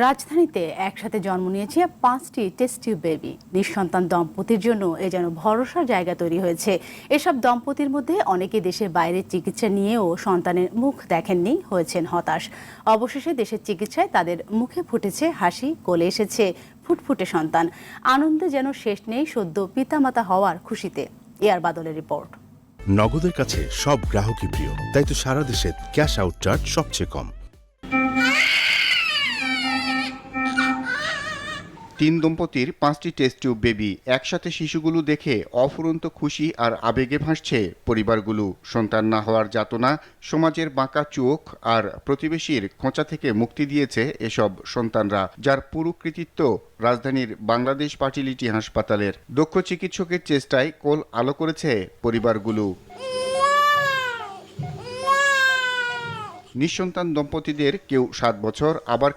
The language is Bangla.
রাজধানীতে একসাথে জন্ম নিয়েছে 5টি টেস্ট টিউব বেবি। নিঃসন্তান দম্পতির জন্য এ যেন ভরসার জায়গা তৈরি হয়েছে। এসব দম্পতির মধ্যে অনেকে দেশের বাইরে চিকিৎসা নিয়েও সন্তানের মুখ দেখেননি, হয়েছেন হতাশ। অবশেষে দেশের চিকিৎসায় তাদের মুখে ফুটেছে হাসি, কোলে এসেছে ফুটফুটে সন্তান। আনন্দে যেন শেষ নেই সদ্য পিতামাতা হওয়ার খুশিতে। এয়ার বাদলের রিপোর্ট। নগদের কাছে সব গ্রাহকই প্রিয়, তাই তো সারা দেশে ক্যাশ আউট চার্জ সবচেয়ে কম। তিন দম্পতির 5টি টেস্ট টিউব বেবি। একসাথে শিশুগুলো দেখে অফুরন্ত খুশি আর আবেগে ভাসছে পরিবারগুলো। সন্তান না হওয়ার যাতনা, সমাজের বাঁকা চোখ আর প্রতিবেশীর খোঁচা থেকে মুক্তি দিয়েছে এসব সন্তানরা, যার পুরো কৃতিত্ব রাজধানীর বাংলাদেশ ফার্টিলিটি হাসপাতালের। দক্ষ চিকিৎসকের চেষ্টায় কোল আলো করেছে পরিবারগুলো। নিঃসন্তান দম্পতিদের কেউ 7 বছর, আবার